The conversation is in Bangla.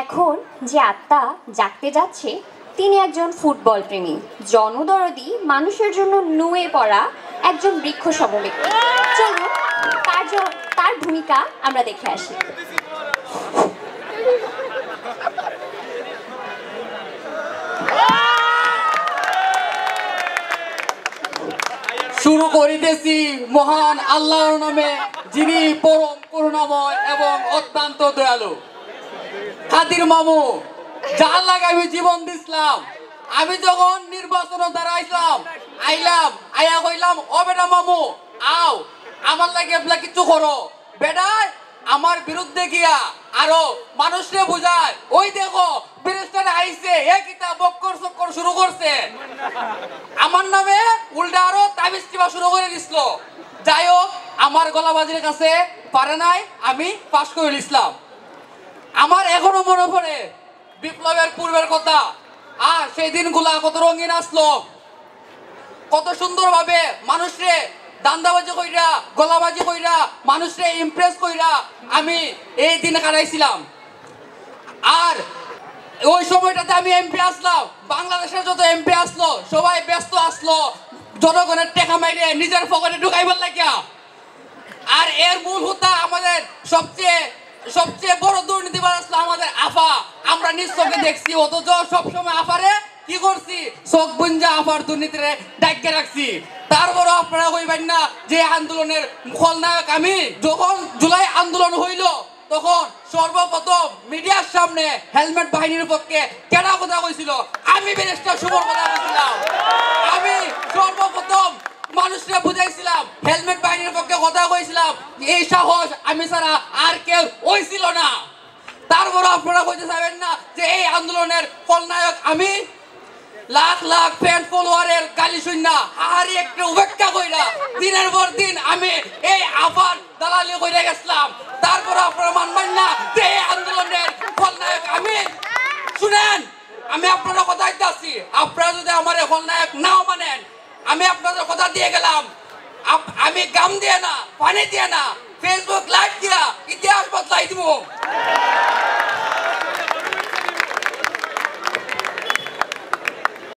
এখন যে আত্মা জাগতে যাচ্ছে তিনি একজন ফুটবল প্রেমী, জনদরদি, মানুষের জন্য নুয়ে পড়া একজন বৃক্ষ সমব্যক্তি। চলুন তার ভূমিকা আমরা দেখে আসি। শুরু করিতেছি মহান আল্লাহর নামে, যিনি পরম করুণাময় এবং অত্যন্ত দয়ালু। খাদির মামু, যার লাগে আমি জীবন দিছিলাম, আমি যখন নির্বাচনে দাঁড়াইছিলাম, আইয়া কইলাম, ও বেটা মামু আও, আমার লাগে এবলা কিছু করো। বেটায় আমার বিরুদ্ধে গিয়া আরো মানুষকে বুঝায়, ওই দেখো ব্যারিস্টার আইছে, এ কিতাব বক্কর চক্কর শুরু করছে, আমার নামে উল্টা আরো তাবিজ কিবা শুরু করে দিছিল। যাই হোক, আমার গলাবাজির কাছে পারে নাই, আমি পাশ করে নিলাম। আমার এখনো মনে পড়ে বিপ্লবের পূর্বের কথা, আর সেই দিনগুলা কত রঙিন আসলো, কত সুন্দর ভাবে মানুষরে দান্দাবাজি কইরা, গলাবাজি কইরা, মানুষরে ইমপ্রেস কইরা আমি এই দিন কাটাইছিলাম। আর ওই সময়টাতে আমি এমপি আসলাম, বাংলাদেশের যত এমপি আসলো সবাই ব্যস্ত আসলো জনগণের টেকা মাইরে নিজের পকেটে ঢুকাইবার লাগিয়া। আর এর মূল হোতা আমাদের সবচেয়ে বড় দুর্নীতিবাজ আসলো আমাদের আফা। আমরা নিজ চোখে দেখছি, অথচ সবসময় আফারে কি করছি, চোখ বুঞ্জা আফার দুর্নীতিরে ডাইকে রাখছি। তারপরও আপনারা কইবেন না যে আন্দোলনের খলনায়ক আমি। যখন জুলাই আন্দোলন হইল তখন সর্বপ্রথম মিডিয়ার সামনে হেলমেট বাহিনীর পক্ষে কেনা কথা কইছিল, আমি ব্যারিস্টার সুমন কথা কইছিলাম। আমি সর্বপ্রথম মানুষরা বুঝাইছিলাম, হেলমেট বাহিনীর পক্ষে কথা কইছিলাম। এই সাহস আমি ছাড়া আর কেউ হইছিল না। তারপর আপনারা কইতে চাইবেন না যে এই আন্দোলনের খলনায়ক আমি। লাখ লাখ ফ্যান ফলোয়ারের গালি শুননা হারি একটু উপেক্ষা কইরা দিনের পর দিন আমি এই আফার দালালি কইরা গেছিলাম। তারপর আপনারা মানবেন না যে এই আন্দোলনের খলনায়ক আমি। শুনেন, আমি আপনারা কথা দিতেছি, আপনারা যদি আমার খলনায়ক নাও মানেন, আমি আপনাদের কথা দিয়ে গেলাম, আমি গাম দিয়ে না পানি দিয়ে